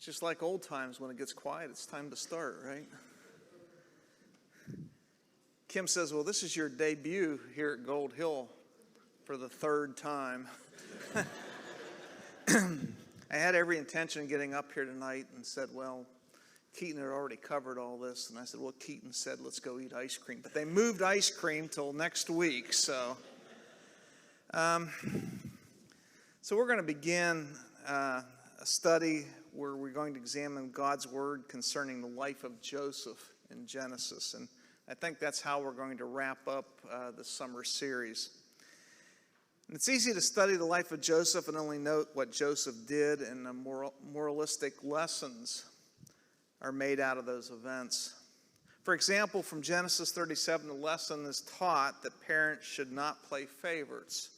Just like old times, when it gets quiet, it's time to start, right? Kim says, well, this is your debut here at Gold Hill for the third time. I had every intention of getting up here tonight and said, well, Keaton had already covered all this. And I said, well, Keaton said, let's go eat ice cream. But they moved ice cream till next week. So we're going to begin a study where we're going to examine God's word concerning the life of Joseph in Genesis. And I think that's how we're going to wrap up the summer series. And it's easy to study the life of Joseph and only note what Joseph did, and the moralistic lessons are made out of those events. For example, from Genesis 37, the lesson is taught that parents should not play favorites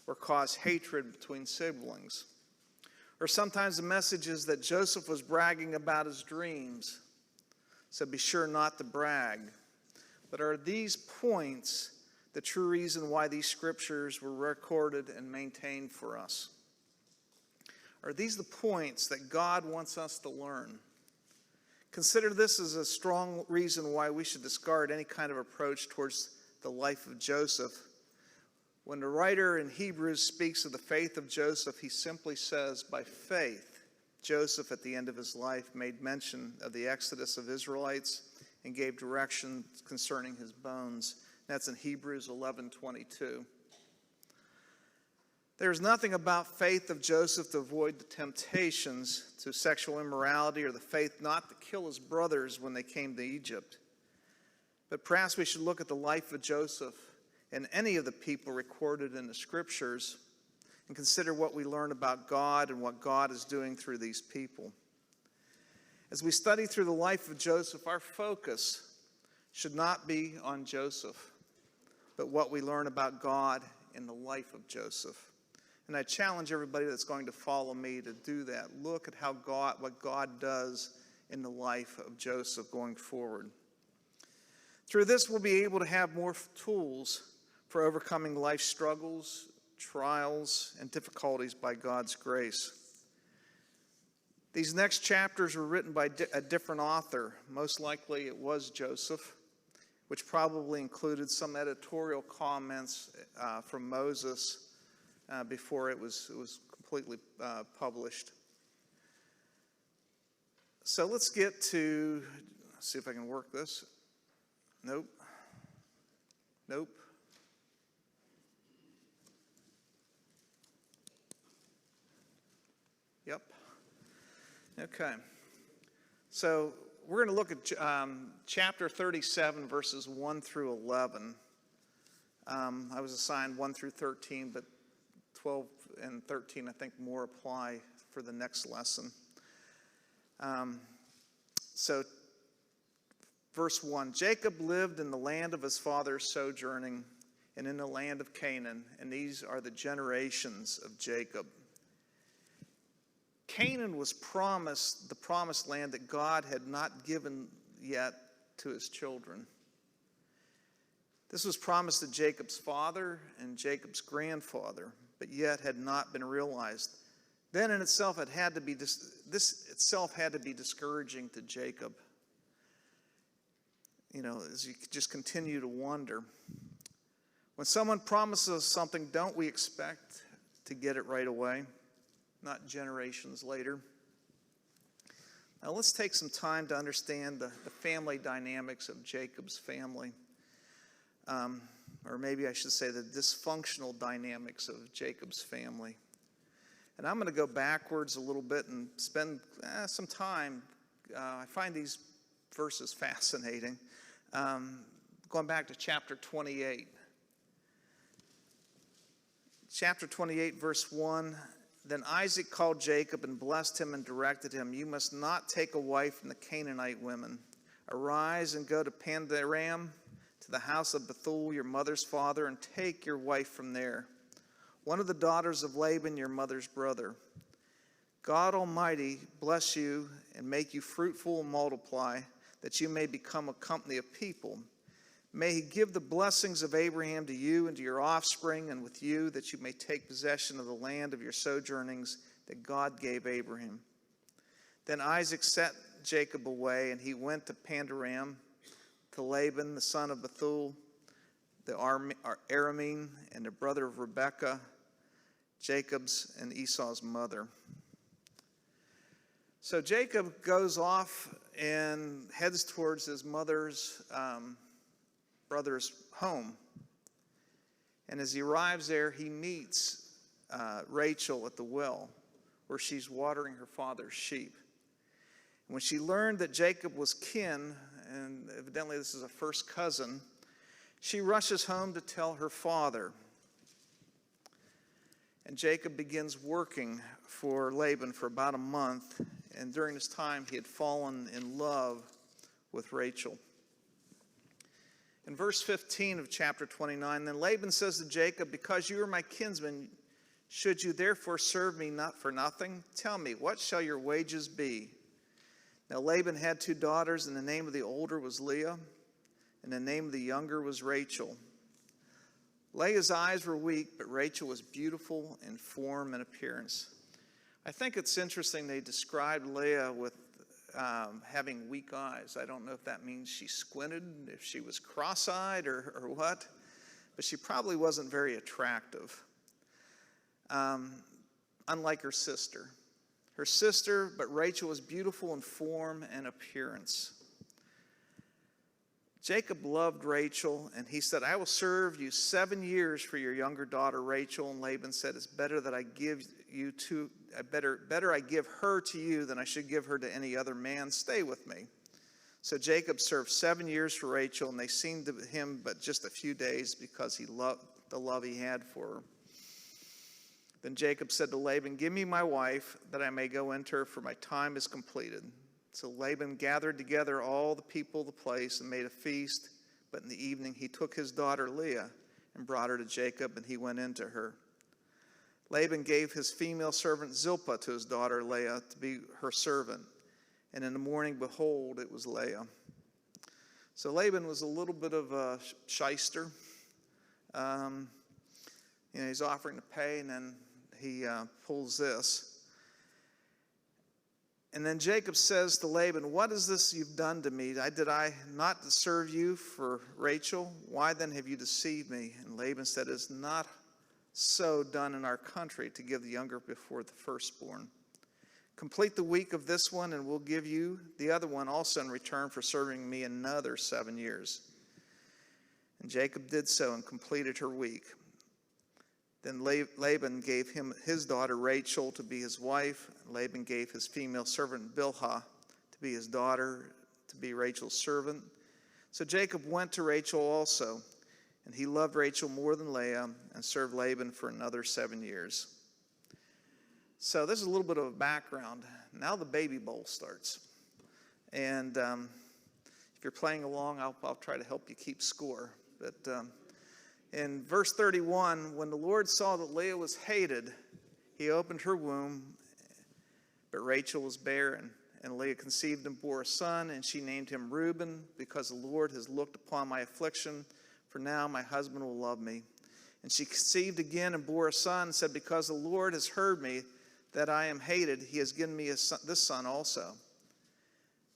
or cause hatred between siblings. Or sometimes the message is that Joseph was bragging about his dreams, so be sure not to brag. But are these points the true reason why these scriptures were recorded and maintained for us? Are these the points that God wants us to learn? Consider this as a strong reason why we should discard any kind of approach towards the life of Joseph. When the writer in Hebrews speaks of the faith of Joseph, he simply says, by faith, Joseph at the end of his life made mention of the exodus of Israelites and gave direction concerning his bones. That's in Hebrews 11:22. There's nothing about faith of Joseph to avoid the temptations to sexual immorality or the faith not to kill his brothers when they came to Egypt. But perhaps we should look at the life of Joseph and any of the people recorded in the scriptures and consider what we learn about God and what God is doing through these people. As we study through the life of Joseph, our focus should not be on Joseph, but what we learn about God in the life of Joseph. And I challenge everybody that's going to follow me to do that. Look at what God does in the life of Joseph going forward. Through this, we'll be able to have more tools for overcoming life's struggles, trials, and difficulties by God's grace. These next chapters were written by a different author. Most likely it was Joseph, which probably included some editorial comments from Moses before it was completely published. So let's get to, see if I can work this. Nope. Yep. Okay. So we're going to look at chapter 37, verses 1 through 11. I was assigned 1 through 13, but 12 and 13 I think more apply for the next lesson. So verse 1, Jacob lived in the land of his father's sojourning and in the land of Canaan, and these are the generations of Jacob. Canaan was promised the promised land that God had not given yet to his children. This was promised to Jacob's father and Jacob's grandfather, but yet had not been realized. Then in itself, this itself had to be discouraging to Jacob. You know, as you just continue to wonder. When someone promises something, don't we expect to get it right away? Not generations later. Now let's take some time to understand the family dynamics of Jacob's family. Or maybe I should say the dysfunctional dynamics of Jacob's family. And I'm going to go backwards a little bit and spend some time. I find these verses fascinating. Going back to chapter 28. Chapter 28, verse 1. Then Isaac called Jacob and blessed him and directed him, you must not take a wife from the Canaanite women. Arise and go to Pandaram, to the house of Bethuel, your mother's father, and take your wife from there, one of the daughters of Laban, your mother's brother. God Almighty bless you and make you fruitful and multiply, that you may become a company of people. May he give the blessings of Abraham to you and to your offspring and with you, that you may take possession of the land of your sojournings that God gave Abraham. Then Isaac sent Jacob away, and he went to Pandaram, to Laban, the son of Bethuel, the Aramean, and the brother of Rebekah, Jacob's and Esau's mother. So Jacob goes off and heads towards his mother's brother's home. And as he arrives there, he meets Rachel at the well, where she's watering her father's sheep. And when she learned that Jacob was kin, and evidently this is a first cousin, she rushes home to tell her father. And Jacob begins working for Laban for about a month, and during this time he had fallen in love with Rachel. In verse 15 of chapter 29, then Laban says to Jacob, because you are my kinsman, should you therefore serve me not for nothing? Tell me, what shall your wages be? Now Laban had 2 daughters, and the name of the older was Leah, and the name of the younger was Rachel. Leah's eyes were weak, but Rachel was beautiful in form and appearance. I think it's interesting they described Leah with having weak eyes. I don't know if that means she squinted, if she was cross-eyed or what, but she probably wasn't very attractive. Unlike her sister. Her sister, but Rachel was beautiful in form and appearance. Jacob loved Rachel, and he said, I will serve you 7 years for your younger daughter Rachel. And Laban said, it's better that I give her to you than I should give her to any other man. Stay with me. So Jacob served 7 years for Rachel, and they seemed to him but just a few days because he loved the love he had for her. Then Jacob said to Laban, give me my wife, that I may go into her, for my time is completed. So Laban gathered together all the people of the place and made a feast. But in the evening he took his daughter Leah and brought her to Jacob, and he went into her. Laban gave his female servant Zilpah to his daughter Leah to be her servant. And in the morning, behold, it was Leah. So Laban was a little bit of a shyster. He's offering to pay, and then he pulls this. And then Jacob says to Laban, what is this you've done to me? Did I not serve you for Rachel? Why then have you deceived me? And Laban said, it's not so done in our country to give the younger before the firstborn. Complete the week of this one, and we'll give you the other one also in return for serving me another 7 years. And Jacob did so and completed her week. Then Laban gave him his daughter Rachel to be his wife. Laban gave his female servant Bilhah to be his daughter, to be Rachel's servant. So Jacob went to Rachel also, and he loved Rachel more than Leah, and served Laban for another 7 years. So this is a little bit of a background. Now the baby bowl starts. And if you're playing along, I'll try to help you keep score. But in verse 31, when the Lord saw that Leah was hated, he opened her womb, but Rachel was barren. And Leah conceived and bore a son, and she named him Reuben, because the Lord has looked upon my affliction, for now my husband will love me. And she conceived again and bore a son, and said, because the Lord has heard me, that I am hated, he has given me this son also.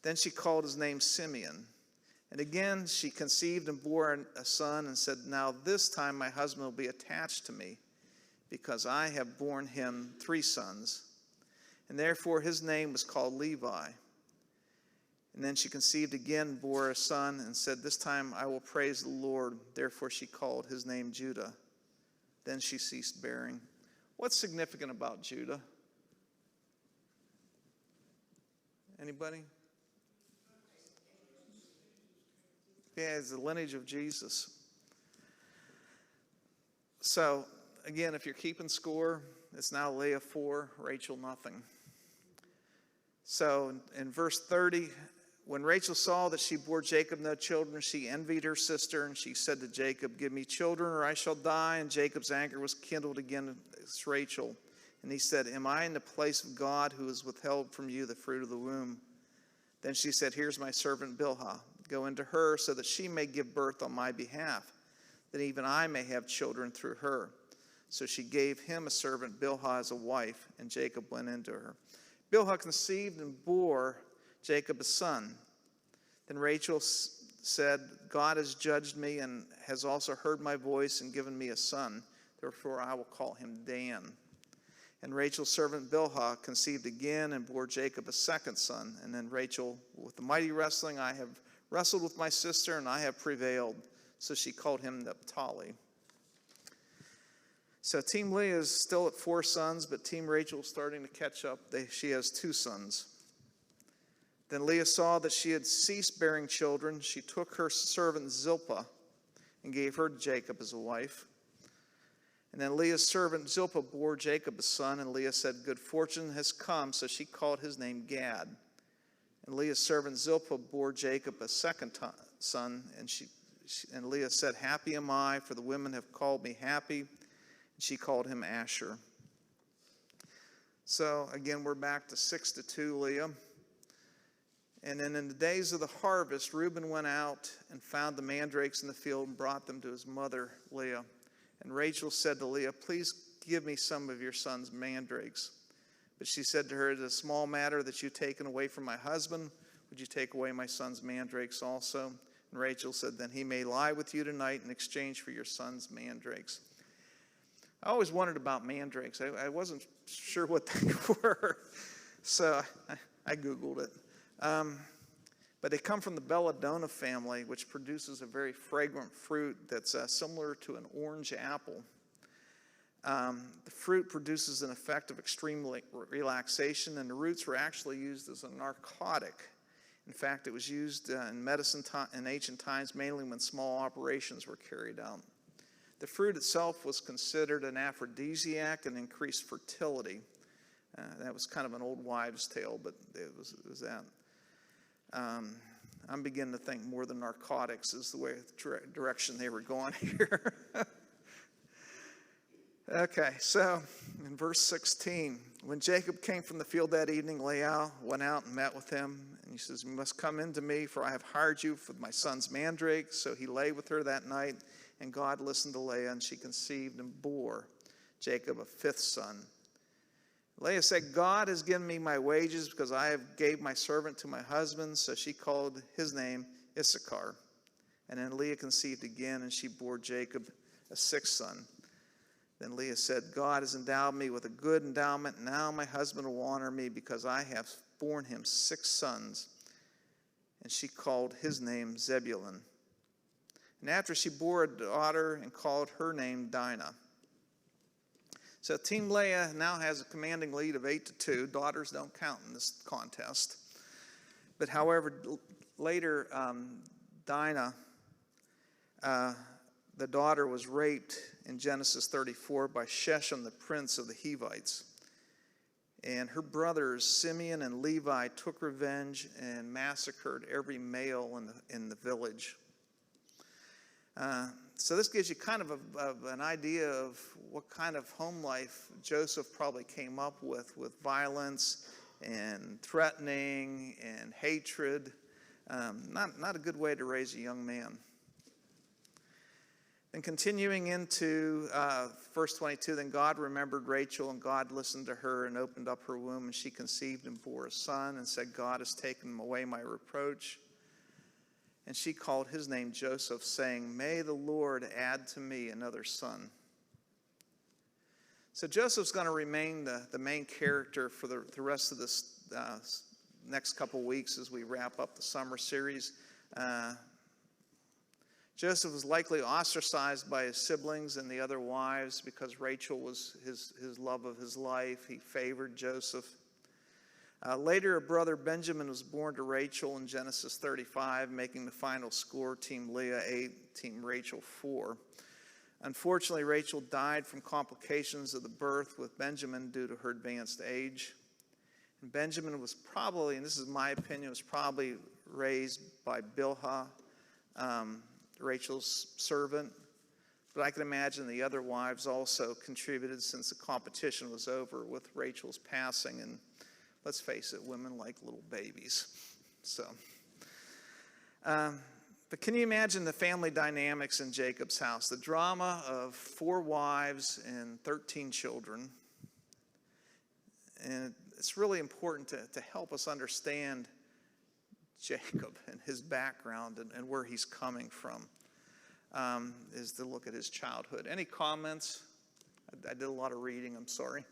Then she called his name Simeon. And again she conceived and bore a son, and said, now this time my husband will be attached to me, because I have borne him 3 sons. And therefore his name was called Levi. And then she conceived again and bore a son, and said, this time I will praise the Lord. Therefore she called his name Judah. Then she ceased bearing. What's significant about Judah? Anybody? Yeah, it's the lineage of Jesus. So, again, if you're keeping score, it's now Leah 4, Rachel nothing. So, in verse 30, when Rachel saw that she bore Jacob no children, she envied her sister, and she said to Jacob, give me children or I shall die. And Jacob's anger was kindled again against Rachel. And he said, am I in the place of God who has withheld from you the fruit of the womb? Then she said, here's my servant Bilhah. Go into her so that she may give birth on my behalf, that even I may have children through her. So she gave him a servant Bilhah as a wife, and Jacob went into her. Bilhah conceived and bore Jacob a son. Then Rachel said, God has judged me and has also heard my voice and given me a son. Therefore I will call him Dan. And Rachel's servant Bilhah conceived again and bore Jacob a second son. And then Rachel, with the mighty wrestling, I have wrestled with my sister and I have prevailed. So she called him Naphtali. So Team Leah is still at 4 sons, but Team Rachel is starting to catch up. She has 2 sons. Then Leah saw that she had ceased bearing children. She took her servant Zilpah and gave her to Jacob as a wife. And then Leah's servant Zilpah bore Jacob a son, and Leah said, good fortune has come, so she called his name Gad. And Leah's servant Zilpah bore Jacob a second son, and Leah said, happy am I, for the women have called me happy. And she called him Asher. So again, we're back to 6-2 Leah. And then in the days of the harvest, Reuben went out and found the mandrakes in the field and brought them to his mother Leah. And Rachel said to Leah, please give me some of your son's mandrakes. But she said to her, it is a small matter that you've taken away from my husband. Would you take away my son's mandrakes also? And Rachel said, then he may lie with you tonight in exchange for your son's mandrakes. I always wondered about mandrakes. I wasn't sure what they were, so I Googled it. But they come from the belladonna family, which produces a very fragrant fruit that's similar to an orange apple. The fruit produces an effect of extreme relaxation, and the roots were actually used as a narcotic. In fact, it was used in medicine in ancient times, mainly when small operations were carried out. The fruit itself was considered an aphrodisiac and increased fertility. That was kind of an old wives' tale, but it was that. I'm beginning to think more than narcotics is the way direction they were going here. Okay, so in verse 16, when Jacob came from the field that evening, Leah went out and met with him. And he says, you must come into me, for I have hired you for my son's mandrake. So he lay with her that night, and God listened to Leah, and she conceived and bore Jacob a 5th son. Leah said, God has given me my wages because I have gave my servant to my husband. So she called his name Issachar. And then Leah conceived again, and she bore Jacob a 6th son. Then Leah said, God has endowed me with a good endowment. Now my husband will honor me because I have borne him 6 sons. And she called his name Zebulun. And after she bore a daughter and called her name Dinah. So Team Leah now has a commanding lead of 8-2. Daughters don't count in this contest. But however, later Dinah, the daughter, was raped in Genesis 34 by Shechem, the prince of the Hivites. And her brothers Simeon and Levi took revenge and massacred every male in the village. So this gives you kind of an idea of what kind of home life Joseph probably came up with violence and threatening and hatred. Not a good way to raise a young man. And continuing into verse 22, then God remembered Rachel, and God listened to her and opened up her womb, and she conceived and bore a son, and said, God has taken away my reproach. And she called his name Joseph, saying, may the Lord add to me another son. So Joseph's going to remain the main character for the rest of this next couple weeks as we wrap up the summer series. Joseph was likely ostracized by his siblings and the other wives because Rachel was his love of his life. He favored Joseph. Later, a brother Benjamin was born to Rachel in Genesis 35, making the final score Team Leah 8, Team Rachel 4. Unfortunately, Rachel died from complications of the birth with Benjamin due to her advanced age. And Benjamin was probably, and this is my opinion, was probably raised by Bilhah, Rachel's servant. But I can imagine the other wives also contributed since the competition was over with Rachel's passing. And let's face it, women like little babies. So, but can you imagine the family dynamics in Jacob's house? The drama of 4 wives and 13 children. And it's really important to help us understand Jacob and his background and where he's coming from, is to look at his childhood. Any comments? I did a lot of reading, I'm sorry.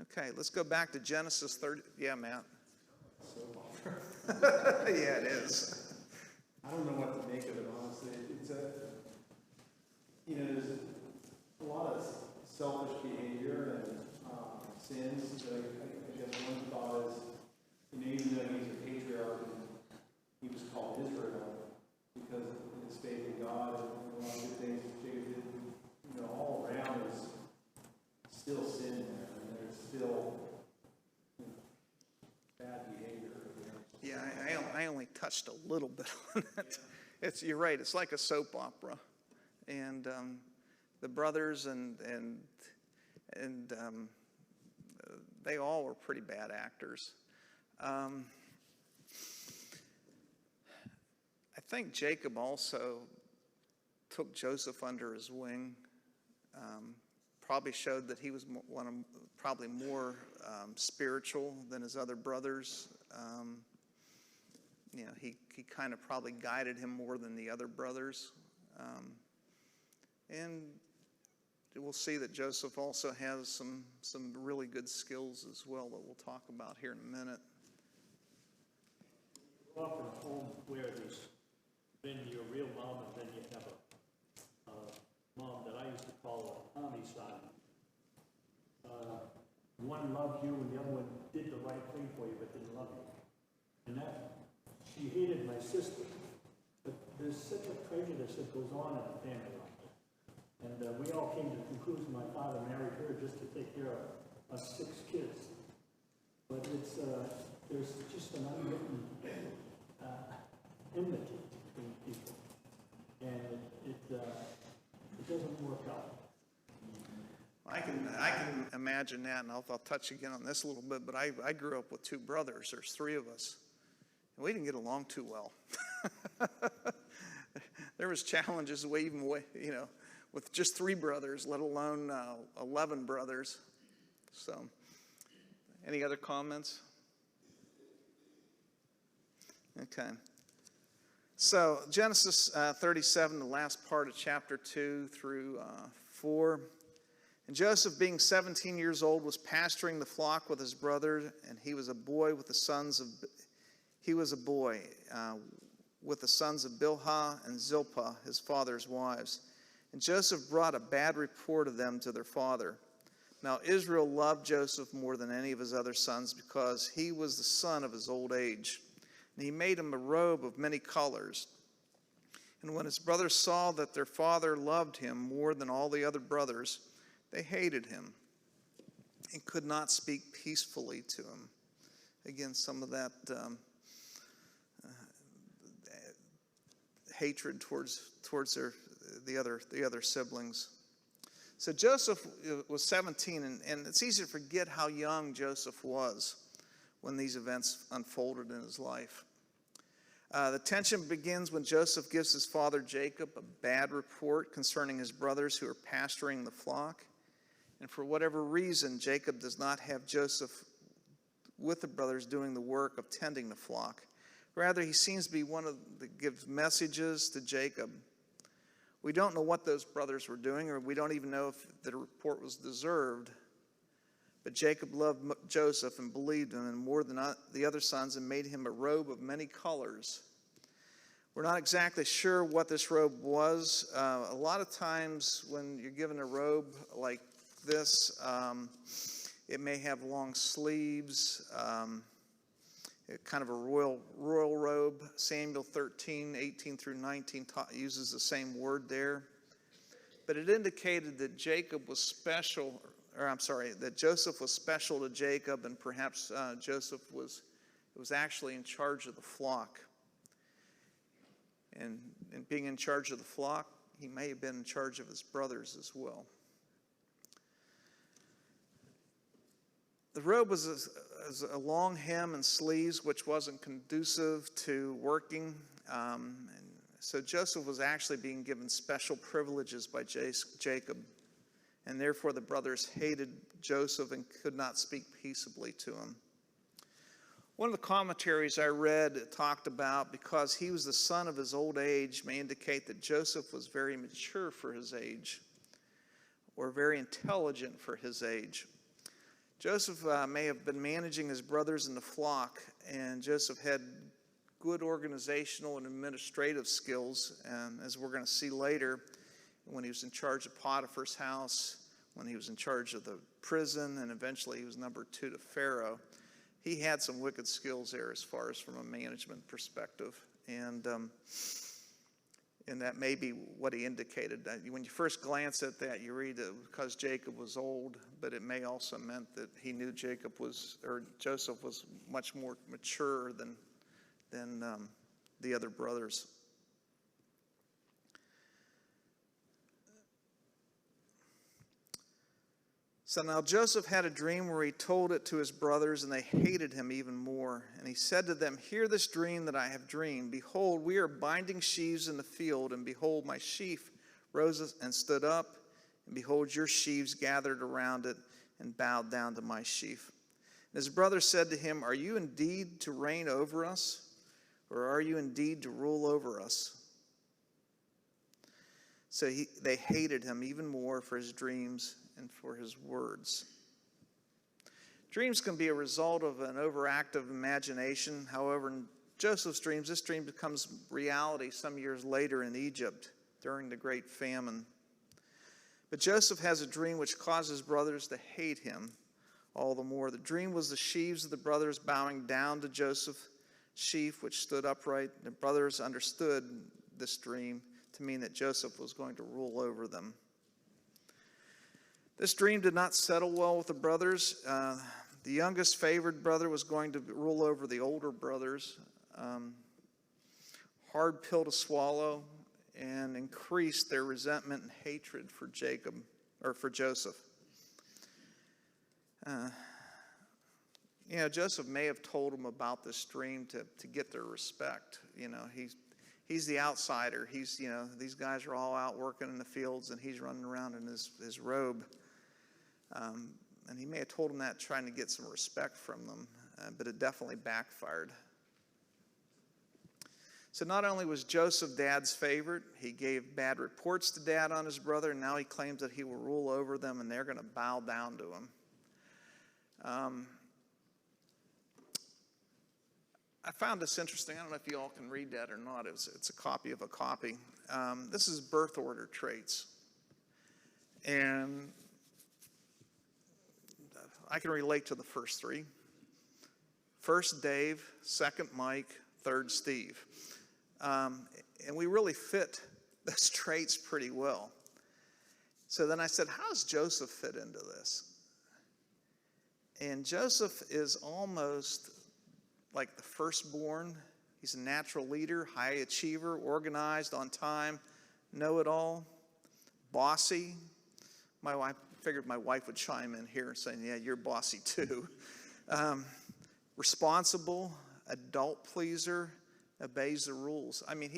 Okay, let's go back to Genesis 30. Yeah, Matt. Yeah, it is. I don't know what to make of it, honestly. It's there's a lot of selfish behavior and sins. I guess one thought is, even though he's a patriarch, he was called Israel because of his faith in God and a lot of good things that Jacob did. All around is still sin there, and there's still bad behavior. Yeah, I only touched a little bit on it. You're right. It's like a soap opera, and the brothers and they all were pretty bad actors. I think Jacob also took Joseph under his wing. Probably showed that he was probably more spiritual than his other brothers. He kind of probably guided him more than the other brothers. And we'll see that Joseph also has some really good skills as well that we'll talk about here in a minute. You grow up in a home where there's been your real mom, and then you have a mom that I used to call a Tommy son. One loved you and the other one did the right thing for you but didn't love you. And that, she hated my sister. But there's such a prejudice that goes on in a family like that. And we all came to the conclusion my father married her just to take care of us 6 kids. But it's there's just an unwritten enmity between people. And it doesn't work out. I can imagine that, and I'll touch again on this a little bit, but I grew up with 2 brothers. There's 3 of us, and we didn't get along too well. There was challenges with just 3 brothers, let alone 11 brothers. So, any other comments? Okay. So, Genesis 37, the last part of chapter 2 through 4. And Joseph, being 17 years old, was pasturing the flock with his brother, and he was a boy with the sons of Bilhah and Zilpah, his father's wives. And Joseph brought a bad report of them to their father. Now Israel loved Joseph more than any of his other sons, because he was the son of his old age. And he made him a robe of many colors. And when his brothers saw that their father loved him more than all the other brothers, they hated him and could not speak peacefully to him. Again, some of that hatred towards the other siblings. So Joseph was 17, and it's easy to forget how young Joseph was when these events unfolded in his life. The tension begins when Joseph gives his father Jacob a bad report concerning his brothers who are pasturing the flock. And for whatever reason, Jacob does not have Joseph with the brothers doing the work of tending the flock. Rather, he seems to be one that gives messages to Jacob. We don't know what those brothers were doing, or we don't even know if the report was deserved. But Jacob loved Joseph and believed him, and more than the other sons, and made him a robe of many colors. We're not exactly sure what this robe was. A lot of times when you're given a robe like this, it may have long sleeves, kind of a royal robe. Samuel 13, 18 through 19 uses the same word there. But it indicated that Joseph was special to Jacob, and perhaps Joseph was actually in charge of the flock. And being in charge of the flock, he may have been in charge of his brothers as well. The robe was a long hem and sleeves, which wasn't conducive to working. So Joseph was actually being given special privileges by Jacob. and therefore the brothers hated Joseph and could not speak peaceably to him. One of the commentaries I read talked about because he was the son of his old age may indicate that Joseph was very mature for his age, or very intelligent for his age. Joseph may have been managing his brothers in the flock, and Joseph had good organizational and administrative skills, and as we're going to see later, when he was in charge of Potiphar's house, when he was in charge of the prison, and eventually he was number 2 to Pharaoh, he had some wicked skills there as far as from a management perspective, and that may be what he indicated. When you first glance at that, you read that because Jacob was old, but it may also meant that he knew Joseph was much more mature than the other brothers. So now Joseph had a dream where he told it to his brothers, and they hated him even more. And he said to them, "Hear this dream that I have dreamed. Behold, we are binding sheaves in the field, and behold, my sheaf rose and stood up, and behold, your sheaves gathered around it and bowed down to my sheaf." And his brothers said to him, "Are you indeed to reign over us, or are you indeed to rule over us?" So they hated him even more for his dreams and for his words. Dreams can be a result of an overactive imagination. However, in Joseph's dreams, this dream becomes reality some years later in Egypt during the great famine. But Joseph has a dream which causes brothers to hate him all the more. The dream was the sheaves of the brothers bowing down to Joseph's sheaf, which stood upright. The brothers understood this dream to mean that Joseph was going to rule over them. This dream did not settle well with the brothers. The youngest favored brother was going to rule over the older brothers. Hard pill to swallow, and increased their resentment and hatred for Joseph. Joseph may have told them about this dream to get their respect. He's the outsider. These guys are all out working in the fields, and he's running around in his robe. And he may have told them that trying to get some respect from them, but it definitely backfired. So not only was Joseph Dad's favorite, he gave bad reports to Dad on his brother, and now he claims that he will rule over them and they're going to bow down to him. I found this interesting. I don't know if you all can read that or not. It's a copy of a copy. This is birth order traits. And I can relate to the first 3. First Dave, second Mike, third Steve. And we really fit those traits pretty well. So then I said, how does Joseph fit into this? And Joseph is almost like the firstborn. He's a natural leader, high achiever, organized, on time, know-it-all, bossy. I figured my wife would chime in here saying, yeah, you're bossy too. Responsible, adult pleaser, obeys the rules. I mean,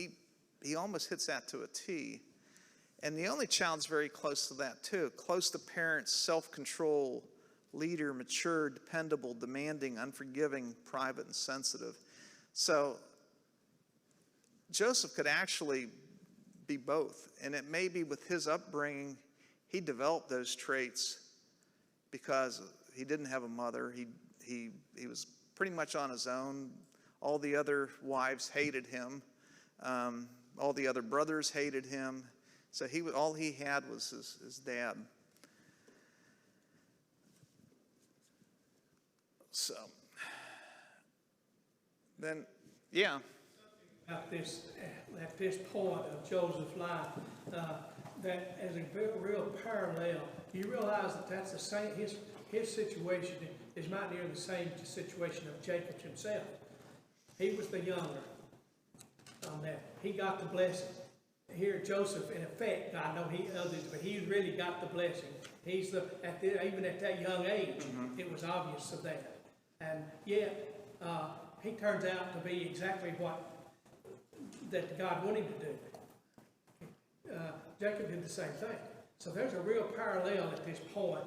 he almost hits that to a T. And the only child's very close to that too. Close to parents, self-control, leader, mature, dependable, demanding, unforgiving, private, and sensitive. So Joseph could actually be both. And it may be with his upbringing, he developed those traits because he didn't have a mother. He was pretty much on his own. All the other wives hated him. All the other brothers hated him. So all he had was his dad. So then, yeah. At this point of Joseph's life, that as a real parallel, you realize that that's the same. His situation is might near the same situation of Jacob himself. He was the younger on that. He got the blessing. Here, Joseph, in effect, I know others, but he really got the blessing. He's even at that young age, it was obvious of that. And yet, he turns out to be exactly what that God wanted him to do. Jacob did the same thing. So there's a real parallel at this point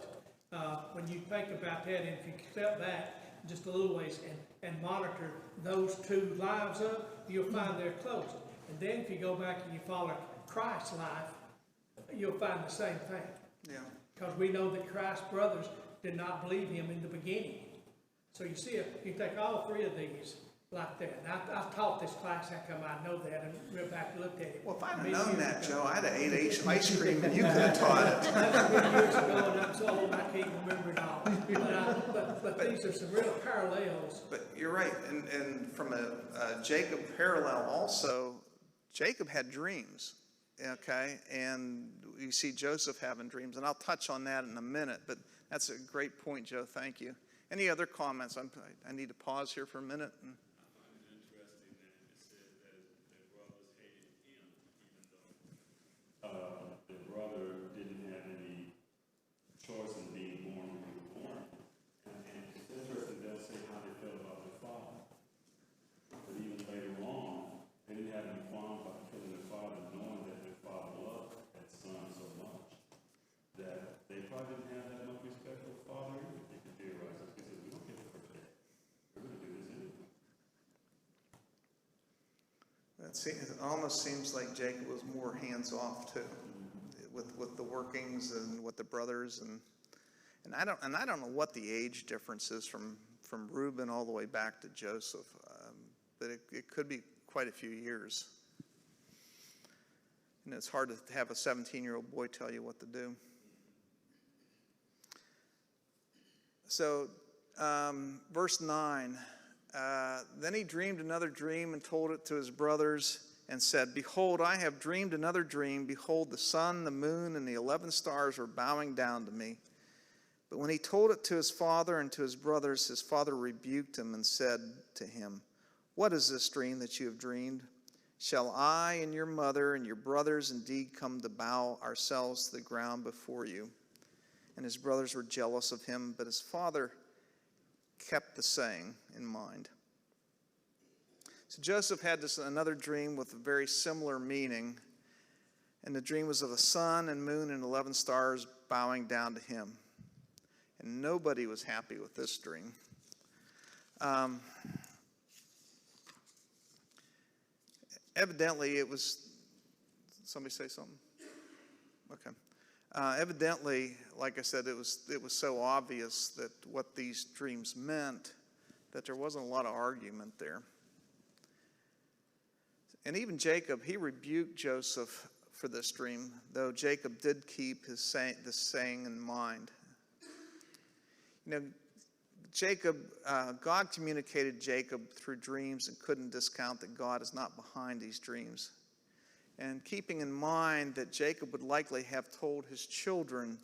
when you think about that, and if you step back just a little ways and monitor those two lives up, you'll find they're close. And then if you go back and you follow Christ's life, you'll find the same thing. Yeah. Because we know that Christ's brothers did not believe him in the beginning. So you see, you take all three of these like that. And I've taught this class, how come I know that, and went back and looked at it. Well, if I'd have many known years that, ago. Joe, I'd have ate ice cream and you could have taught it. That's many years ago, and I'm so old I can't remember it all. But these are some real parallels. But you're right, and from a Jacob parallel also, Jacob had dreams, okay? And you see Joseph having dreams, and I'll touch on that in a minute, but that's a great point, Joe, thank you. Any other comments? I need to pause here for a minute. The brother didn't have any choice in being born when he was born. And it's interesting, they'll say how they felt about their father. But even later on, they didn't have any qualms about killing their father, knowing that their father loved that son so much that they probably didn't have that much respect for the father either. They could theorize it because we don't get to protect. We're going to do this anyway. It almost seems like Jacob was more hands-off too, with the workings and with the brothers, and I don't know what the age difference is from Reuben all the way back to Joseph, but it could be quite a few years. And it's hard to have a 17-year-old boy tell you what to do. So, verse 9. Then he dreamed another dream and told it to his brothers and said, "Behold, I have dreamed another dream. Behold, the sun, the moon, and the 11 stars were bowing down to me." But when he told it to his father and to his brothers, his father rebuked him and said to him, "What is this dream that you have dreamed? Shall I and your mother and your brothers indeed come to bow ourselves to the ground before you?" And his brothers were jealous of him, but his father kept the saying in mind. So Joseph had another dream with a very similar meaning, and the dream was of the sun and moon and 11 stars bowing down to him. And nobody was happy with this dream. Evidently, it was... Somebody say something? Okay. Evidently, like I said, it was so obvious that what these dreams meant that there wasn't a lot of argument there. And even Jacob, he rebuked Joseph for this dream, though Jacob did keep this saying in mind. You know, Jacob, God communicated Jacob through dreams and couldn't discount that God is not behind these dreams. And keeping in mind that Jacob would likely have told his children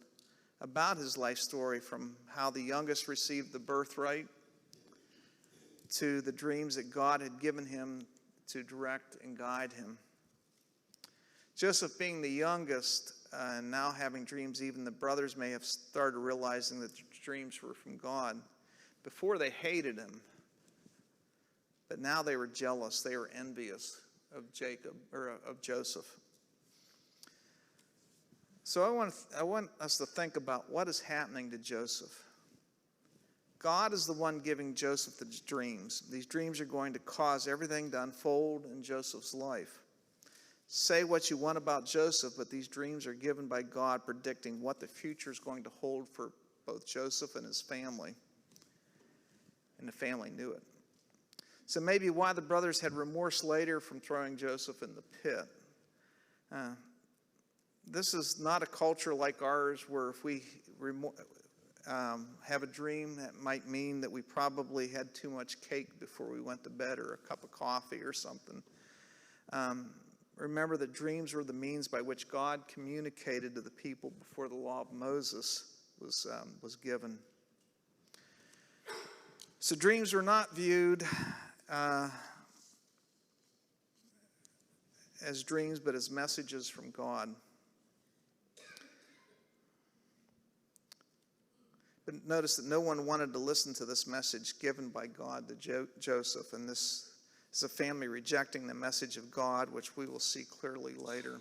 about his life story, from how the youngest received the birthright to the dreams that God had given him to direct and guide him. Joseph being the youngest and now having dreams, even the brothers may have started realizing that the dreams were from God. Before they hated him, but now they were jealous, they were envious of Jacob, or of Joseph. So I want us to think about what is happening to Joseph. God is the one giving Joseph the dreams. These dreams are going to cause everything to unfold in Joseph's life. Say what you want about Joseph, but these dreams are given by God, predicting what the future is going to hold for both Joseph and his family. And the family knew it. So maybe why the brothers had remorse later from throwing Joseph in the pit. This is not a culture like ours where if we have a dream, that might mean that we probably had too much cake before we went to bed, or a cup of coffee or something. Remember that dreams were the means by which God communicated to the people before the law of Moses was given. So dreams were not viewed as dreams, but as messages from God. But notice that no one wanted to listen to this message given by God to Joseph, and this is a family rejecting the message of God, which we will see clearly later.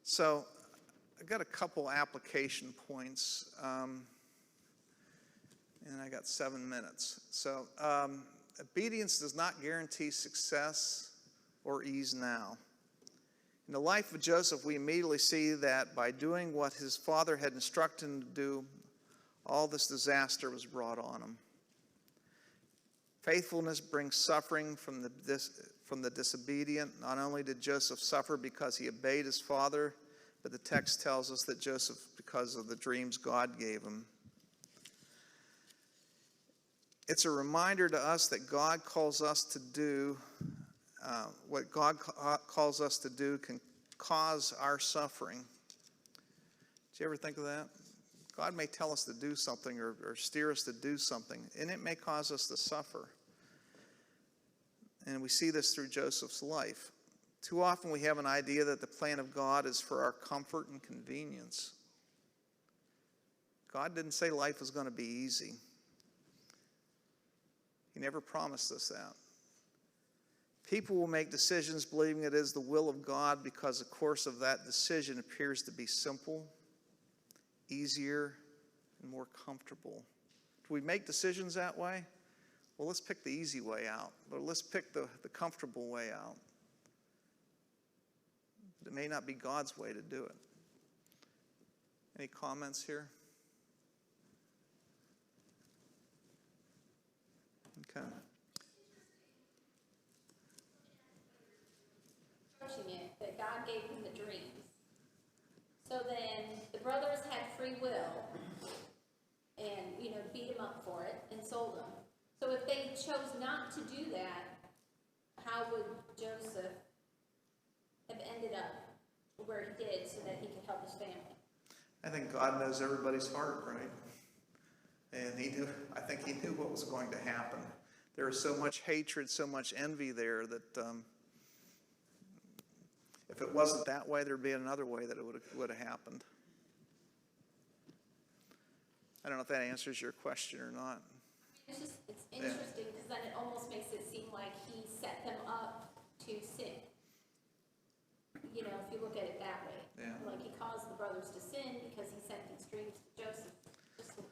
So I've got a couple application points, and I got 7 minutes. So, obedience does not guarantee success or ease now. In the life of Joseph, we immediately see that by doing what his father had instructed him to do, all this disaster was brought on him. Faithfulness brings suffering from the disobedient. Not only did Joseph suffer because he obeyed his father, but the text tells us that Joseph, because of the dreams God gave him. It's a reminder to us that God calls us to do, what God calls us to do can cause our suffering. Did you ever think of that? God may tell us to do something or steer us to do something, and it may cause us to suffer. And we see this through Joseph's life. Too often we have an idea that the plan of God is for our comfort and convenience. God didn't say life was going to be easy. He never promised us that. People will make decisions believing it is the will of God because the course of that decision appears to be simple, easier, and more comfortable. Do we make decisions that way? Well, let's pick the easy way out. Or let's pick the comfortable way out. But it may not be God's way to do it. Any comments here? Okay. Approaching it, that God gave him the dreams. So then the brothers had free will and, beat him up for it and sold him. So if they chose not to do that, how would Joseph have ended up where he did so that he could help his family? I think God knows everybody's heart, right? And I think he knew what was going to happen. There was so much hatred, so much envy there that if it wasn't that way, there'd be another way that it would have happened. I don't know if that answers your question or not. It's interesting because then it almost makes it seem like he set them up to sin. If you look at it that way. Yeah. Like he caused the brothers to sin because he sent these dreams to Joseph. Just a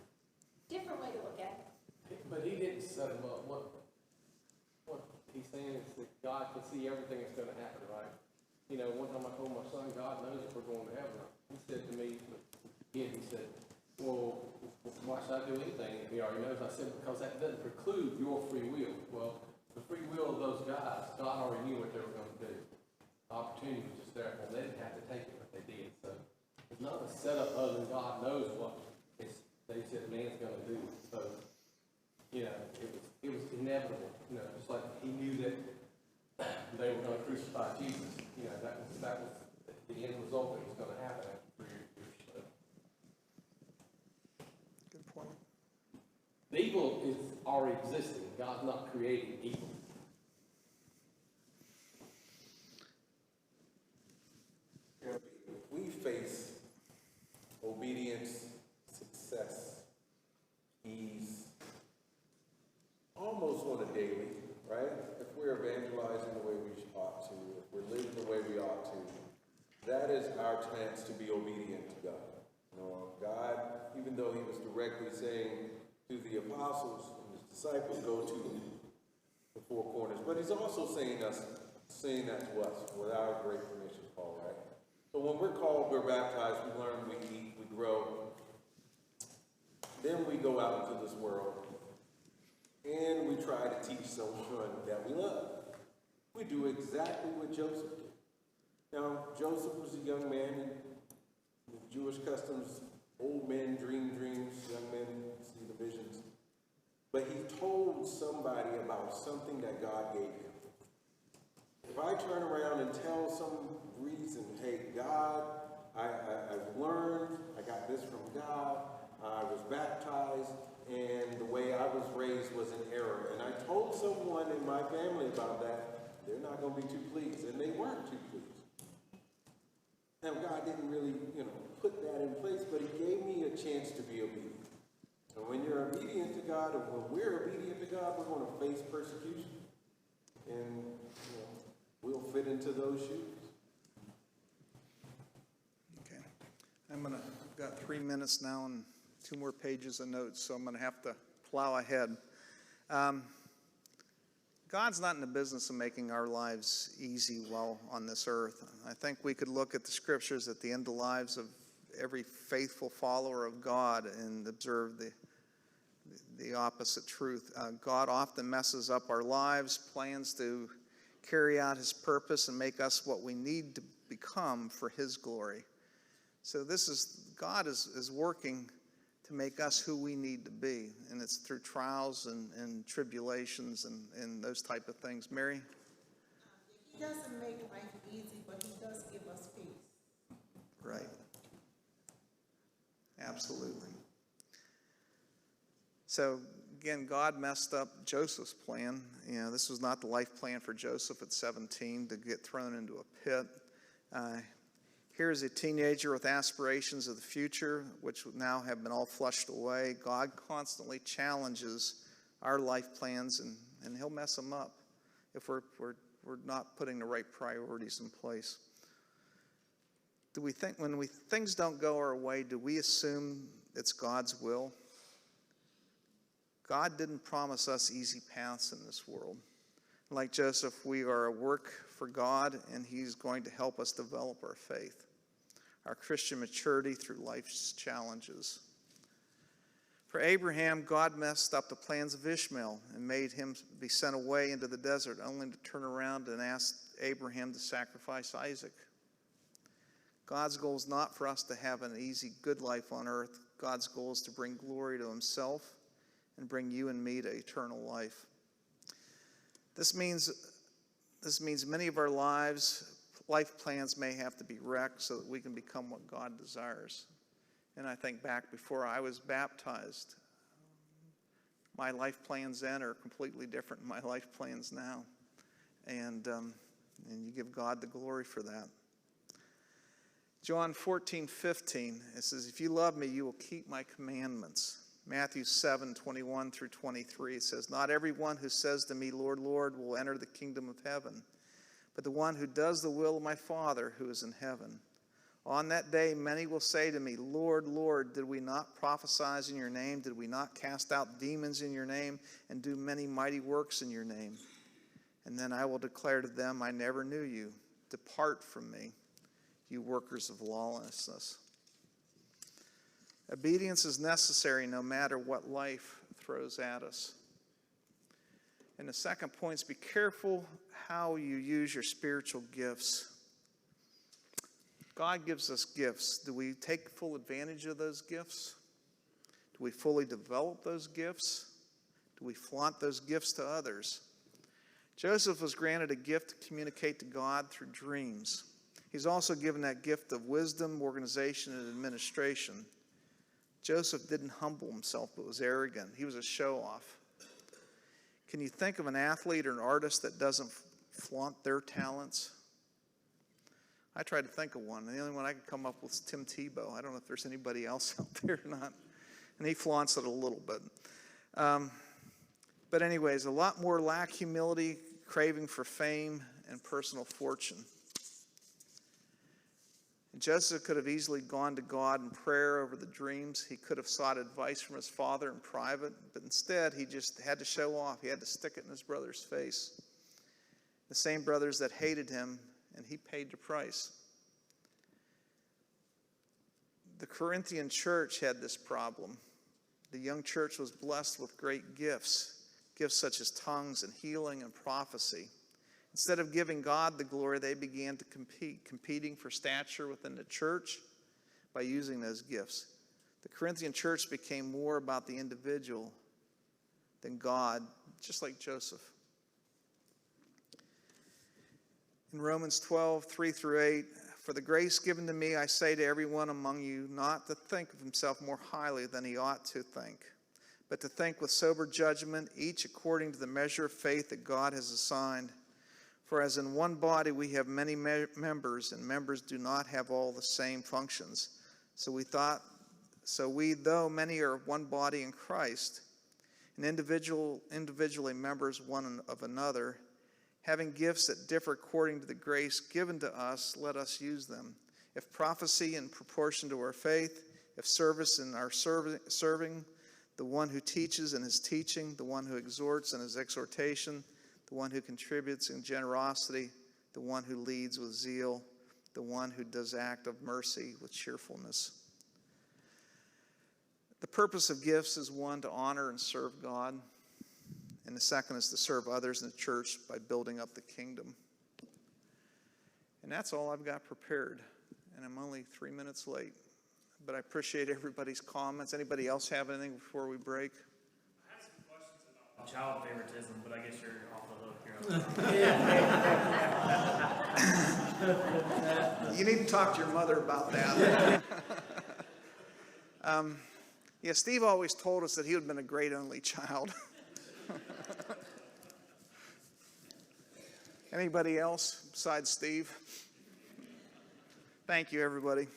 different way to look at it. But he didn't set them up. What he's saying is that God can see everything that's going to happen, right? One time I told my son, God knows if we're going to heaven. He said to me, he said, well, why should I do anything if he already knows? I said, because that doesn't preclude your free will. Well, the free will of those guys, God already knew what they were going to do. The opportunity was just there. Well, they didn't have to take it, but they did. So it's not a setup other than God knows what they said man's going to do. So, it was inevitable. Just like he knew that they were going to crucify Jesus. That was the end result that was going to happen after 3 years. So. Good point. The evil is already existing. God's not creating evil. We face obedience, success, ease, almost on a daily, right? If we're evangelizing the way we ought to, if we're living the way we ought to, that is our chance to be obedient to God. God, even though he was directly saying to the apostles and his disciples, go to the four corners, but he's also saying that to us with our great commission, Paul, right? So when we're called, we're baptized, we learn, we eat, we grow. Then we go out into this world and we try to teach someone that we love. We do exactly what Joseph did. Now, Joseph was a young man, and with Jewish customs, old men dream dreams, young men see the visions. But he told somebody about something that God gave him. If I turn around and tell some reason, hey, God, I've learned, I got this from God, I was baptized, and the way I was raised was an error. And I told someone in my family about that, they're not going to be too pleased. And they weren't too pleased. Now, God didn't really, put that in place, but he gave me a chance to be obedient. And when you're obedient to God, or when we're obedient to God, we're going to face persecution. And, we'll fit into those shoes. Okay. I've got 3 minutes now and 2 more pages of notes, so I'm going to have to plow ahead. God's not in the business of making our lives easy while on this earth. I think we could look at the scriptures at the end of the lives of every faithful follower of God and observe the opposite truth. God often messes up our lives, plans to carry out his purpose and make us what we need to become for his glory. So God is working to make us who we need to be, and it's through trials and tribulations and those type of things. Mary? He doesn't make life easy, but he does give us peace. Right. Absolutely. So, again, God messed up Joseph's plan. You know, this was not the life plan for Joseph at 17 to get thrown into a pit. Here's a teenager with aspirations of the future, which now have been all flushed away. God constantly challenges our life plans, and he'll mess them up if we're not putting the right priorities in place. Do we think when things don't go our way, do we assume it's God's will? God didn't promise us easy paths in this world. Like Joseph, we are a work for God, and he's going to help us develop our faith, our Christian maturity through life's challenges. For Abraham, God messed up the plans of Ishmael and made him be sent away into the desert, only to turn around and ask Abraham to sacrifice Isaac. God's goal is not for us to have an easy, good life on earth. God's goal is to bring glory to himself and bring you and me to eternal life. This means many of our life plans may have to be wrecked so that we can become what God desires. And I think back before I was baptized, my life plans then are completely different than my life plans now. And you give God the glory for that. John 14:15, it says, if you love me, you will keep my commandments. Matthew 7:21 through 23, it says, not everyone who says to me, Lord, Lord, will enter the kingdom of heaven, but the one who does the will of my Father who is in heaven. On that day, many will say to me, Lord, Lord, did we not prophesy in your name? Did we not cast out demons in your name and do many mighty works in your name? And then I will declare to them, I never knew you. Depart from me, you workers of lawlessness. Obedience is necessary no matter what life throws at us. And the second point is be careful how you use your spiritual gifts. God gives us gifts. Do we take full advantage of those gifts? Do we fully develop those gifts? Do we flaunt those gifts to others? Joseph was granted a gift to communicate to God through dreams. He's also given that gift of wisdom, organization, and administration. Joseph didn't humble himself, but was arrogant. He was a show-off. Can you think of an athlete or an artist that doesn't flaunt their talents? I tried to think of one. The only one I could come up with is Tim Tebow. I don't know if there's anybody else out there or not. And he flaunts it a little bit. But anyways, a lot more lack humility, craving for fame, and personal fortune. And Joseph could have easily gone to God in prayer over the dreams. He could have sought advice from his father in private, but instead he just had to show off. He had to stick it in his brother's face. The same brothers that hated him, and he paid the price. The Corinthian church had this problem. The young church was blessed with great gifts, gifts such as tongues and healing and prophecy. Instead of giving God the glory, they began to competing for stature within the church by using those gifts. The Corinthian church became more about the individual than God, just like Joseph. In Romans 12:3 through 8, for the grace given to me, I say to everyone among you, not to think of himself more highly than he ought to think, but to think with sober judgment, each according to the measure of faith that God has assigned. For as in one body we have many members, and members do not have all the same functions. So we, though many are one body in Christ, and individually members one of another, having gifts that differ according to the grace given to us, let us use them. If prophecy in proportion to our faith, if service in our serving, the one who teaches in his teaching, the one who exhorts in his exhortation, the one who contributes in generosity, the one who leads with zeal, the one who does act of mercy with cheerfulness. The purpose of gifts is one, to honor and serve God, and the second is to serve others in the church by building up the kingdom. And that's all I've got prepared, and I'm only 3 minutes late. But I appreciate everybody's comments. Anybody else have anything before we break? I have some questions about child favoritism, but I guess you're off the hook here. You need to talk to your mother about that. Yeah, Steve always told us that he would have been a great only child. Anybody else besides Steve? Thank you, everybody.